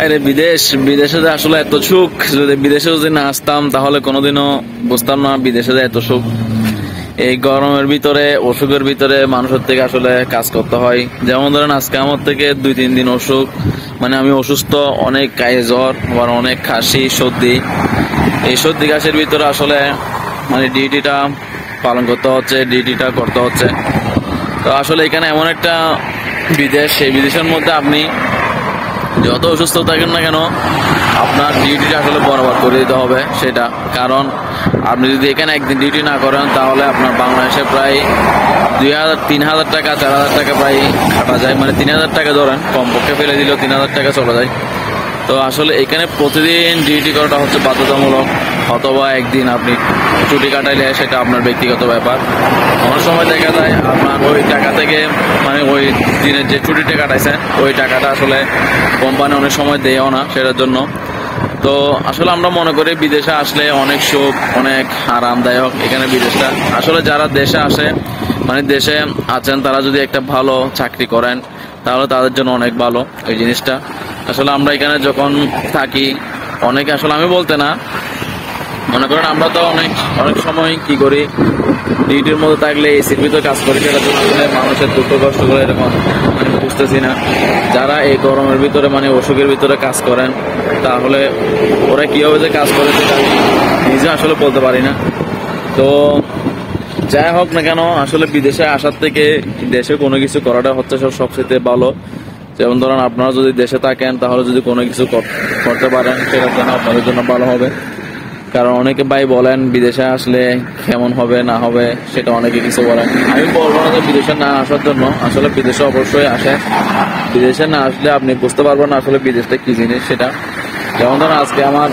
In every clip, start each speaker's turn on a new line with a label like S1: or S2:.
S1: আরে বিদেশে যে আসলে এত সুখ, যদি বিদেশে যদি না আসতাম তাহলে কোনোদিনও বুঝতাম না বিদেশে যে এত সুখ। এই গরমের ভিতরে, অসুখের ভিতরে মানুষের থেকে আসলে কাজ করতে হয়। যেমন ধরেন আজকে আমার থেকে 2-3 দিন অসুখ, মানে আমি অসুস্থ, অনেক গায়ে জ্বর, আবার অনেক কাশি সর্দি। এই সর্দি কাশির ভিতরে আসলে মানে ডিউটিটা পালন করতে হচ্ছে, ডিউটিটা করতে হচ্ছে। তো আসলে এখানে এমন একটা বিদেশ, সেই বিদেশের মধ্যে আপনি যত অসুস্থ থাকেন না কেন আপনার ডিউটিটা আসলে বরাবর করে দিতে হবে সেটা। কারণ আপনি যদি এখানে একদিন ডিউটি না করেন তাহলে আপনার বাংলাদেশে প্রায় 2,000-3,000 টাকা 4,000 টাকা প্রায় খাটা যায়। মানে 3,000 টাকা ধরেন, কমপক্ষে ফেলে দিলেও 3,000 টাকা চলে যায়। তো আসলে এখানে প্রতিদিন ডিউটি করাটা হচ্ছে বাধ্যতামূলক, অথবা একদিন আপনি ছুটি কাটাইলে সেটা আপনার ব্যক্তিগত ব্যাপার। অনেক সময় দেখা যায় আপনার ওই টাকা থেকে, মানে ওই দিনের যে ছুটিটা কাটাইছেন ওই টাকাটা আসলে কোম্পানি অনেক সময় দেয়ও না সেটার জন্য। তো আসলে আমরা মনে করি বিদেশে আসলে অনেক সুখ, অনেক আরামদায়ক এখানে বিদেশটা। আসলে যারা দেশে আসে, মানে দেশে আছেন, তারা যদি একটা ভালো চাকরি করেন তাহলে তাদের জন্য অনেক ভালো এই জিনিসটা। আসলে আমরা এখানে যখন থাকি অনেকে, আসলে আমি বলতে না, মনে করেন আমরা তো অনেক সময় কি করি, ডিউটির মধ্যে থাকলে এসির ভিতরে কাজ করি, সেটা জন্য আসলে মানুষের দুঃখ কষ্ট করে এরকম মানে বুঝতেছি না। যারা এই গরমের ভিতরে মানে অসুখের ভিতরে কাজ করেন তাহলে ওরা কিভাবে যে কাজ করে সেটা আমি নিজে আসলে বলতে পারি না। তো যাই হোক না কেন, আসলে বিদেশে আসার থেকে দেশে কোনো কিছু করাটা হচ্ছে সবচেয়ে ভালো। যেমন ধরেন আপনারা যদি দেশে থাকেন তাহলে যদি কোনো কিছু করতে পারেন সেটার জন্য আপনাদের জন্য ভালো হবে। কারণ অনেকে ভাই বলেন বিদেশে আসলে কেমন হবে না হবে, সেটা অনেকে কিছু বলেন। আমি বলবো না যে বিদেশে না আসার জন্য, আসলে বিদেশে অবশ্যই আসে। বিদেশে না আসলে আপনি বুঝতে পারবেন না আসলে বিদেশটা কি জিনিস সেটা। যেমন ধরেন আজকে আমার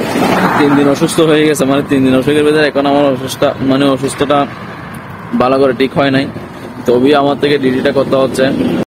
S1: 3 দিন অসুস্থ হয়ে গেছে, মানে 3 দিন অসুখের ভিতরে এখন আমার অসুস্থতা ভালো করে ঠিক হয় নাই, তবে আমার থেকে ডিউটিটা করতে হচ্ছে।